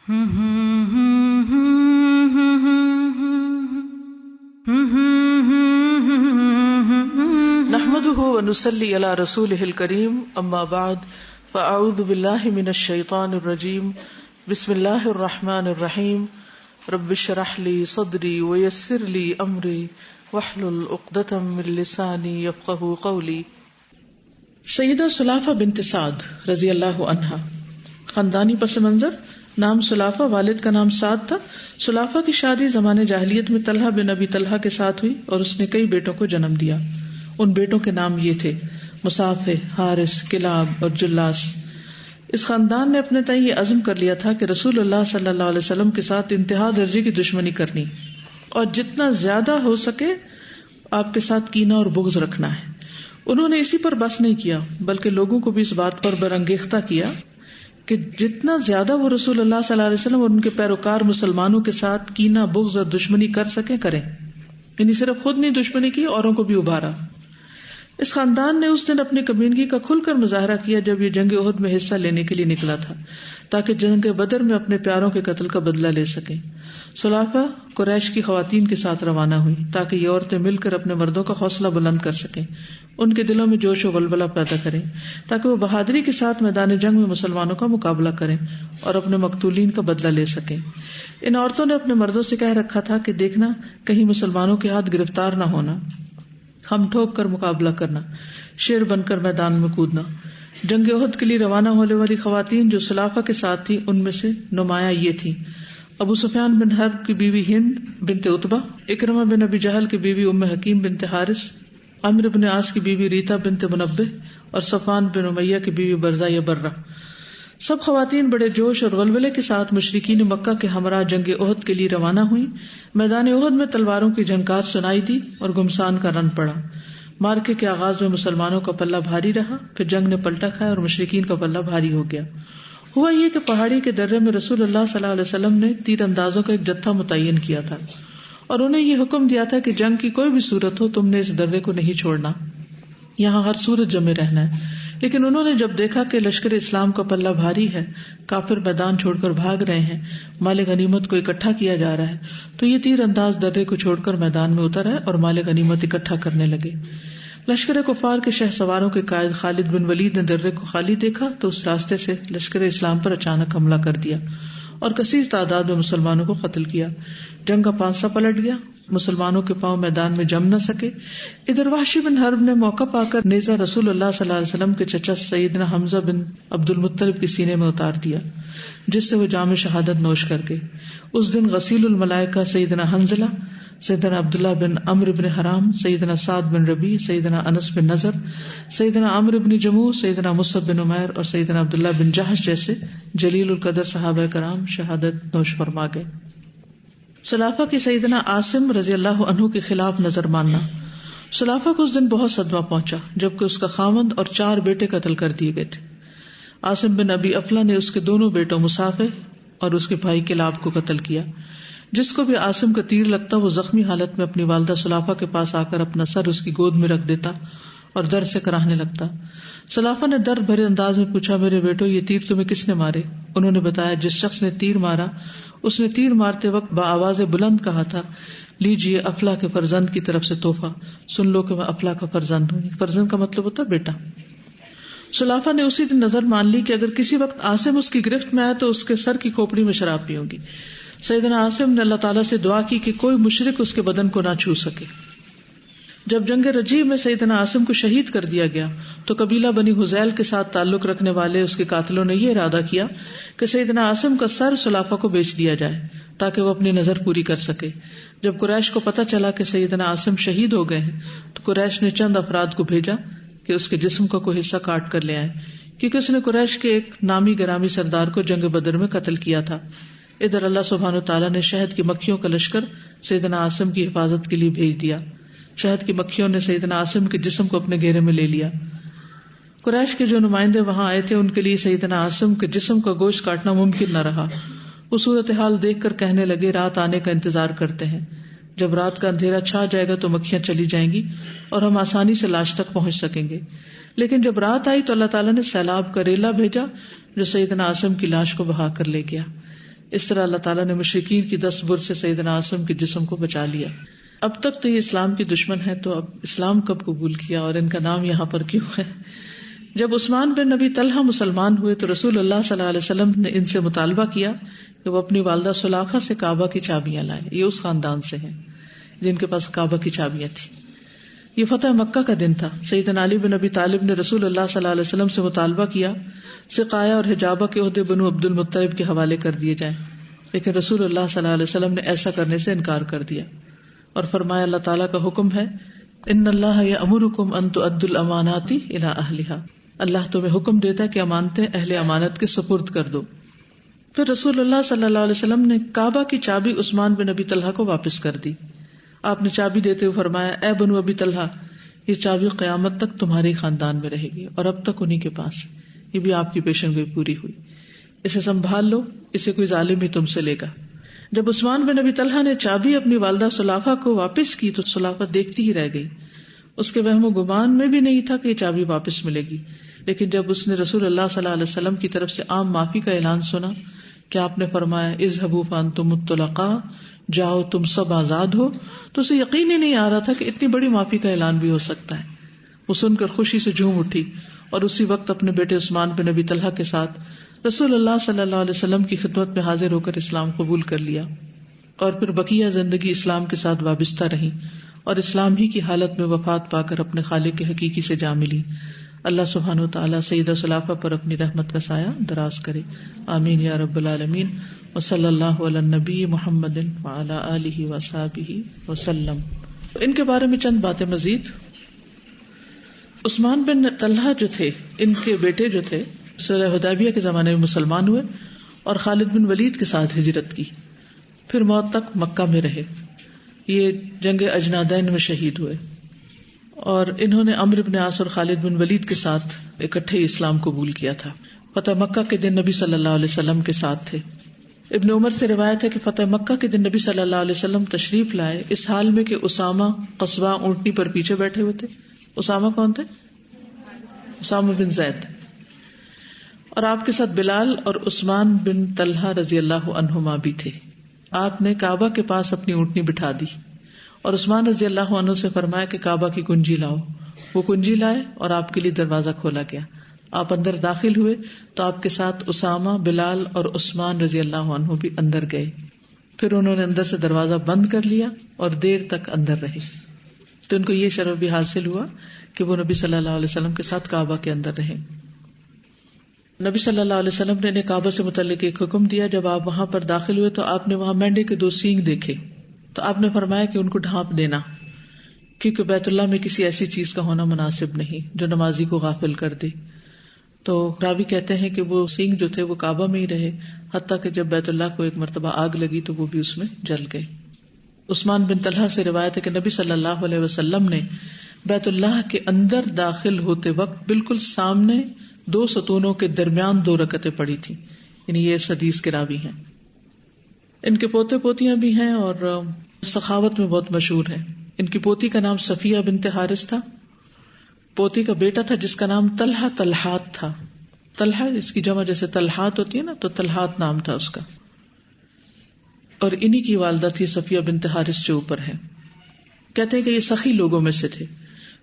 نحمده ونصلي على رسوله الكريم اما بعد فاعوذ بالله من الشيطان الرجيم بسم الله الرحمن الرحيم رب اشرح لي صدري ويسر لي امري واحلل عقدة من لساني يفقهوا قولي۔ سیدہ سلافہ بنت سعد رضی اللہ عنہا، خاندانی پس منظر، نام سلافہ، والد کا نام سعد تھا۔ سلافہ کی شادی زمانے جاہلیت میں طلحہ بن ابی طلحہ کے ساتھ ہوئی اور اس نے کئی بیٹوں کو جنم دیا۔ ان بیٹوں کے نام یہ تھے مصافح، حارث، کلاب اور جلاس۔ اس خاندان نے اپنے تئیں یہ عزم کر لیا تھا کہ رسول اللہ صلی اللہ علیہ وسلم کے ساتھ انتہا درجے کی دشمنی کرنی اور جتنا زیادہ ہو سکے آپ کے ساتھ کینہ اور بغض رکھنا ہے۔ انہوں نے اسی پر بس نہیں کیا بلکہ لوگوں کو بھی اس بات پر برانگیختہ کیا کہ جتنا زیادہ وہ رسول اللہ صلی اللہ علیہ وسلم اور ان کے پیروکار مسلمانوں کے ساتھ کینہ، بغض اور دشمنی کر سکیں کریں، یعنی صرف خود نہیں دشمنی کی، اوروں کو بھی ابھارا۔ اس خاندان نے اس دن اپنی کمینگی کا کھل کر مظاہرہ کیا جب یہ جنگ احد میں حصہ لینے کے لیے نکلا تھا تاکہ جنگ بدر میں اپنے پیاروں کے قتل کا بدلہ لے سکیں۔ سلافہ قریش کی خواتین کے ساتھ روانہ ہوئی تاکہ یہ عورتیں مل کر اپنے مردوں کا حوصلہ بلند کر سکیں، ان کے دلوں میں جوش و ولولہ پیدا کریں تاکہ وہ بہادری کے ساتھ میدان جنگ میں مسلمانوں کا مقابلہ کریں اور اپنے مقتولین کا بدلہ لے سکیں۔ ان عورتوں نے اپنے مردوں سے کہہ رکھا تھا کہ دیکھنا کہیں مسلمانوں کے ہاتھ گرفتار نہ ہونا، ہم ٹھوک کر مقابلہ کرنا، شیر بن کر میدان میں کودنا۔ جنگ احد کے لیے روانہ ہونے والی خواتین جو سلافہ کے ساتھ تھی ان میں سے نمایاں یہ تھیں: ابو سفیان بن حرب کی بیوی ہند بنت عتبہ، اکرمہ بن ابی جہل کی بیوی ام حکیم بنت حارث، عمرو بن عاص کی بیوی ریتا بنت منبہ اور صفوان بن امیہ کی بیوی برزہ یا برہ۔ سب خواتین بڑے جوش اور ولولے کے ساتھ مشرکین مکہ کے ہمراہ جنگ احد کے لیے روانہ ہوئی۔ میدان احد میں تلواروں کی جھنکار سنائی دی اور گھمسان کا رن پڑا۔ مارکے کے آغاز میں مسلمانوں کا پلہ بھاری رہا، پھر جنگ نے پلٹا کھایا اور مشرکین کا پلہ بھاری ہو گیا۔ ہوا یہ کہ پہاڑی کے درے میں رسول اللہ صلی اللہ علیہ وسلم نے تیر اندازوں کا ایک جتھا متعین کیا تھا اور انہیں یہ حکم دیا تھا کہ جنگ کی کوئی بھی صورت ہو تم نے اس درے کو نہیں چھوڑنا، یہاں ہر صورت جمے رہنا ہے۔ لیکن انہوں نے جب دیکھا کہ لشکر اسلام کا پلہ بھاری ہے، کافر میدان چھوڑ کر بھاگ رہے ہیں، مال غنیمت کو اکٹھا کیا جا رہا ہے، تو یہ تیر انداز درے کو چھوڑ کر میدان میں اتر آئے اور مال غنیمت اکٹھا کرنے لگے۔ لشکر کفار کے شہ سواروں کے قائد خالد بن ولید نے درے کو خالی دیکھا تو اس راستے سے لشکر اسلام پر اچانک حملہ کر دیا اور کثیر تعداد میں مسلمانوں کو قتل کیا۔ جنگ کا پانسا پلٹ گیا، مسلمانوں کے پاؤں میدان میں جم نہ سکے۔ ادھر وحشی بن حرب نے موقع پا کر نیزہ رسول اللہ صلی اللہ علیہ وسلم کے چچا سیدنا حمزہ بن عبد المطلب کے سینے میں اتار دیا، جس سے وہ جام شہادت نوش کر گئے۔ اس دن غسیل الملائکہ سیدنا حنظلہ، سیدنا عبداللہ بن عمرو بن حرام، سیدنا سعد بن ربیع، سیدنا انس بن نضر، سیدنا عمرو بن جموح، سیدنا مصعب بن عمیر اور سیدنا عبداللہ بن جحش جیسے جلیل القدر صحابہ کرام شہادت نوش فرما گئے۔ سلافہ کی سیدنا عاصم رضی اللہ عنہ کے خلاف نظر ماننا۔ سلافہ کو اس دن بہت صدمہ پہنچا جبکہ اس کا خاوند اور 4 بیٹے قتل کر دیے گئے تھے۔ عاصم بن ابی افلا نے اس کے دونوں بیٹوں مصافح اور اس کے بھائی کلاب کو قتل کیا۔ جس کو بھی عاصم کا تیر لگتا وہ زخمی حالت میں اپنی والدہ سلافہ کے پاس آ کر اپنا سر اس کی گود میں رکھ دیتا اور درد سے کراہنے لگتا۔ سلافہ نے درد بھرے انداز میں پوچھا، میرے بیٹو یہ تیر تمہیں کس نے مارے؟ انہوں نے بتایا، جس شخص نے تیر مارا اس نے تیر مارتے وقت بآواز بلند کہا تھا، لیجئے افلا کے فرزند کی طرف سے تحفہ، سن لو کہ میں افلا کا فرزند ہوں۔ فرزند کا مطلب ہوتا ہے بیٹا۔ سلافہ نے اسی دن نظر مان لی کہ اگر کسی وقت عاصم اس کی گرفت میں آئے تو اس کے سر کی کھوپڑی میں شراب پیوں گی۔ سیدنا عاصم نے اللہ تعالیٰ سے دعا کی کہ کوئی مشرک اس کے بدن کو نہ چھو سکے۔ جب جنگ رجیع میں سیدنا عاصم کو شہید کر دیا گیا تو قبیلہ بنی حذیل کے ساتھ تعلق رکھنے والے اس کے قاتلوں نے یہ ارادہ کیا کہ سیدنا عاصم کا سر سلافہ کو بیچ دیا جائے تاکہ وہ اپنی نظر پوری کر سکے۔ جب قریش کو پتہ چلا کہ سیدنا عاصم شہید ہو گئے ہیں تو قریش نے چند افراد کو بھیجا کہ اس کے جسم کا کوئی حصہ کاٹ کر لے آئے، کیونکہ اس نے قریش کے ایک نامی گرامی سردار کو جنگ بدر میں قتل کیا تھا۔ ادھر اللہ سبحانہ وتعالیٰ نے شہد کی مکھیوں کا لشکر سیدنا عاصم کی حفاظت کے لیے بھیج دیا۔ شہد کی مکھیوں نے سیدنا عاصم کے جسم کو اپنے گھیرے میں لے لیا۔ قریش کے جو نمائندے وہاں آئے تھے ان کے لیے سیدنا عاصم کے جسم کا گوشت کاٹنا ممکن نہ رہا۔ وہ صورتحال دیکھ کر کہنے لگے، رات آنے کا انتظار کرتے ہیں، جب رات کا اندھیرا چھا جائے گا تو مکھیاں چلی جائیں گی اور ہم آسانی سے لاش تک پہنچ سکیں گے۔ لیکن جب رات آئی تو اللہ تعالیٰ نے سیلاب کا ریلا بھیجا جو سیدنا عاصم کی لاش کو بہا کر لے گیا۔ اس طرح اللہ تعالیٰ نے مشرکین کی دست برد سے سیدنا عاصم کے جسم کو بچا لیا. اب تک تو یہ اسلام کی دشمن ہے، تو اب اسلام کب قبول کیا اور ان کا نام یہاں پر کیوں ہے؟ جب عثمان بن نبی طلحہ مسلمان ہوئے تو رسول اللہ صلی اللہ علیہ وسلم نے ان سے مطالبہ کیا کہ وہ اپنی والدہ سلاخہ سے کعبہ کی چابیاں لائیں. یہ اس خاندان سے ہیں جن کے پاس کعبہ کی چابیاں تھیں. یہ فتح مکہ کا دن تھا. سیدنا علی بن ابی طالب نے رسول اللہ صلی اللہ علیہ وسلم سے مطالبہ کیا سقایا اور حجابہ کے عہدے بنو عبد المطلب کے حوالے کر دیے جائیں، لیکن رسول اللہ صلی اللہ علیہ وسلم نے ایسا کرنے سے انکار کر دیا اور فرمایا اللہ تعالیٰ کا حکم ہے ان اللہ یأمرکم ان تؤدوا الامانات الی اہلها، اللہ تمہیں حکم دیتا ہے کہ امانتیں اہل امانت کے سپرد کر دو. پھر رسول اللہ صلی اللہ علیہ وسلم نے کعبہ کی چابی عثمان بن ابی طلحہ کو واپس کر دی. آپ نے چابی دیتے ہوئے فرمایا اے بنو ابی طلحہ، یہ چابی قیامت تک تمہارے خاندان میں رہے گی اور اب تک انہی کے پاس. یہ بھی آپ کی پیشن گوئی پوری ہوئی. اسے سنبھال لو، اسے کوئی ظالم ہی تم سے لے گا. جب عثمان بن ابی طلحہ نے چابی اپنی والدہ سلاخہ کو واپس کی تو سلاخہ دیکھتی ہی رہ گئی. اس کے وہم و گمان میں بھی نہیں تھا کہ یہ چابی واپس ملے گی. لیکن جب اس نے رسول اللہ صلی اللہ علیہ وسلم کی طرف سے عام معافی کا اعلان سنا کہ آپ نے فرمایا اذهبوا فانتم الطلقاء، جاؤ تم سب آزاد ہو، تو اسے یقین ہی نہیں آ رہا تھا کہ اتنی بڑی معافی کا اعلان بھی ہو سکتا ہے. وہ سن کر خوشی سے جھوم اٹھی اور اسی وقت اپنے بیٹے عثمان بن نبی طلحہ کے ساتھ رسول اللہ صلی اللہ علیہ وسلم کی خدمت میں حاضر ہو کر اسلام قبول کر لیا اور پھر بقیہ زندگی اسلام کے ساتھ وابستہ رہی اور اسلام ہی کی حالت میں وفات پا کر اپنے خالق کے حقیقی سے جا ملی. اللہ سبحانہ وتعالی سیدہ سلاخہ پر اپنی رحمت کا سایہ دراز کرے، آمین یا رب العالمین. وصلی اللہ علی النبی محمد وعلی آلہ وصحبہ وسلم. ان کے بارے میں چند باتیں مزید. عثمان بن طلحہ جو تھے، ان کے بیٹے جو تھے صلح حدیبیہ کے زمانے میں مسلمان ہوئے اور خالد بن ولید کے ساتھ ہجرت کی، پھر موت تک مکہ میں رہے. یہ جنگ اجنادین میں شہید ہوئے اور انہوں نے عمرو بن عاص اور خالد بن ولید کے ساتھ اکٹھے اسلام قبول کیا تھا. فتح مکہ کے دن نبی صلی اللہ علیہ وسلم کے ساتھ تھے. ابن عمر سے روایت ہے کہ فتح مکہ کے دن نبی صلی اللہ علیہ وسلم تشریف لائے اس حال میں کہ اسامہ قصبہ اونٹنی پر پیچھے بیٹھے ہوئے تھے. اسامہ کون تھے؟ اسامہ بن زید. اور آپ کے ساتھ بلال اور عثمان بن طلحہ رضی اللہ عنہما بھی تھے. آپ نے کعبہ کے پاس اپنی اونٹنی بٹھا دی اور عثمان رضی اللہ عنہ سے فرمایا کہ کعبہ کی کنجی لاؤ. وہ کنجی لائے اور آپ کے لیے دروازہ کھولا گیا. آپ اندر داخل ہوئے تو آپ کے ساتھ اسامہ، بلال اور عثمان رضی اللہ عنہ بھی اندر گئے. پھر انہوں نے اندر سے دروازہ بند کر لیا اور دیر تک اندر رہے. تو ان کو یہ شرف بھی حاصل ہوا کہ وہ نبی صلی اللہ علیہ وسلم کے ساتھ کعبہ کے اندر رہے. نبی صلی اللہ علیہ وسلم نے انہیں کعبہ سے متعلق ایک حکم دیا. جب آپ وہاں پر داخل ہوئے تو آپ نے وہاں مینڈے کے 2 سینگ دیکھے تو آپ نے فرمایا کہ ان کو ڈھانپ دینا، کیونکہ بیت اللہ میں کسی ایسی چیز کا ہونا مناسب نہیں جو نمازی کو غافل کر دے. تو راوی کہتے ہیں کہ وہ سینگ جو تھے وہ کعبہ میں ہی رہے حتیٰ کہ جب بیت اللہ کو ایک مرتبہ آگ لگی تو وہ بھی اس میں جل گئے. عثمان بن طلحہ سے روایت ہے کہ نبی صلی اللہ علیہ وسلم نے بیت اللہ کے اندر داخل ہوتے وقت بالکل سامنے 2 ستونوں کے درمیان 2 رکعتیں پڑھی تھی. یعنی یہ اس حدیث کے راوی ہیں. ان کے پوتے پوتیاں بھی ہیں اور سخاوت میں بہت مشہور ہیں. ان کی پوتی کا نام صفیہ بنت حارث تھا. پوتی کا بیٹا تھا جس کا نام طلحہ طلحات تھا. طلحہ اس کی جمع جیسے طلحات ہوتی ہے نا، تو طلحات نام تھا اس کا. اور انہی کی والدہ تھی صفیہ بنت حارث جو اوپر ہے. کہتے ہیں کہ یہ سخی لوگوں میں سے تھے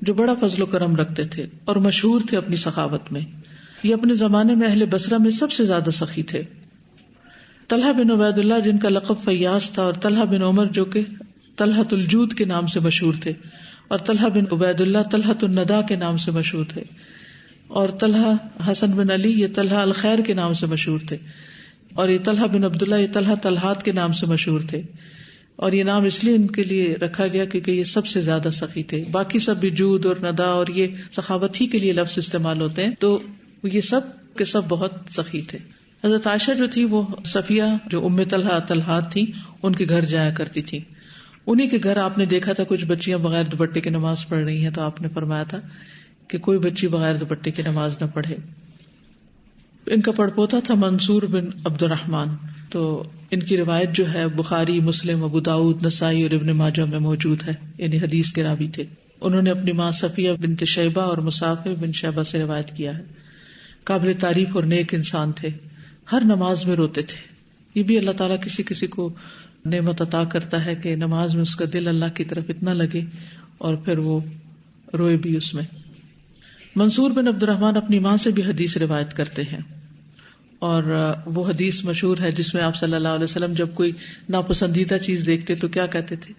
جو بڑا فضل و کرم رکھتے تھے اور مشہور تھے اپنی سخاوت میں. یہ اپنے زمانے میں اہل بصرہ میں سب سے زیادہ سخی تھے. طلحہ بن عبید اللہ جن کا لقب فیاض تھا، اور طلحہ بن عمر جو کہ طلحۃ الجود کے نام سے مشہور تھے، اور طلحہ بن عبید اللہ طلحۃ الندى کے نام سے مشہور تھے، اور طلحہ حسن بن علی یہ طلحہ الخیر کے نام سے مشہور تھے، اور یہ طلحہ بن عبداللہ یہ طلحہ طلحات کے نام سے مشہور تھے. اور یہ نام اس لیے ان کے لیے رکھا گیا کیونکہ یہ سب سے زیادہ سخی تھے. باقی سب بھی جود اور ندا اور یہ سخاوت ہی کے لیے لفظ استعمال ہوتے ہیں، تو یہ سب کے سب بہت سخی تھے. حضرت عائشہ جو تھی وہ صفیہ جو ام طلحہ طلحات تھی ان کے گھر جایا کرتی تھی. انہی کے گھر آپ نے دیکھا تھا کچھ بچیاں بغیر دوپٹے کے نماز پڑھ رہی ہیں، تو آپ نے فرمایا تھا کہ کوئی بچی بغیر دوپٹے کی نماز نہ پڑھے. ان کا پڑپوتا تھا منصور بن عبد الرحمن. تو ان کی روایت جو ہے بخاری، مسلم، ابو داؤد، نسائی اور ابن ماجہ میں موجود ہے. یعنی حدیث کے راوی تھے. انہوں نے اپنی ماں صفیہ بنت شیبہ اور مصافح بن شیبہ سے روایت کیا ہے. قابل تعریف اور نیک انسان تھے. ہر نماز میں روتے تھے. یہ بھی اللہ تعالیٰ کسی کسی کو نعمت عطا کرتا ہے کہ نماز میں اس کا دل اللہ کی طرف اتنا لگے اور پھر وہ روئے بھی اس میں. منصور بن عبد الرحمن اپنی ماں سے بھی حدیث روایت کرتے ہیں، اور وہ حدیث مشہور ہے جس میں آپ صلی اللہ علیہ وسلم جب کوئی ناپسندیدہ چیز دیکھتے تو کیا کہتے تھے؟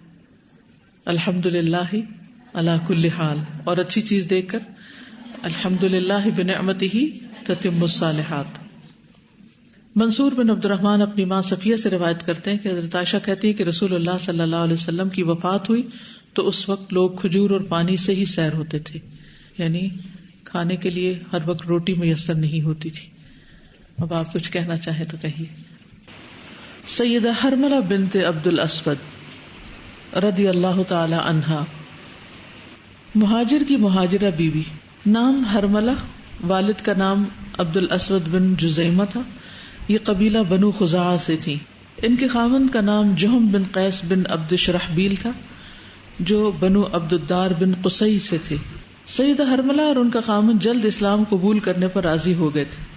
الحمدللہ علی کل حال. اور اچھی چیز دیکھ کر الحمدللہ بنعمتہ تتم الصالحات. منصور بن عبد الرحمن اپنی ماں صفیہ سے روایت کرتے ہیں کہ حضرت عائشہ کہتی ہے کہ رسول اللہ صلی اللہ علیہ وسلم کی وفات ہوئی تو اس وقت لوگ کھجور اور پانی سے ہی سیر ہوتے تھے، یعنی کھانے کے لیے ہر وقت روٹی میسر نہیں ہوتی تھی. اب آپ کچھ کہنا چاہیں تو کہیے. سیدہ حرملہ بنت عبد الاسود رضی اللہ تعالی عنہا مہاجر کی مہاجرہ بیوی، نام حرملہ، والد کا نام عبد الاسود بن جزیمہ تھا. یہ قبیلہ بنو خزاعہ سے تھی. ان کے خاوند کا نام جہم بن قیس بن عبد شرحبیل تھا جو بنو عبد الدار بن قصی سے تھے. سیدہ حرملہ اور ان کا خاوند جلد اسلام قبول کرنے پر راضی ہو گئے تھے.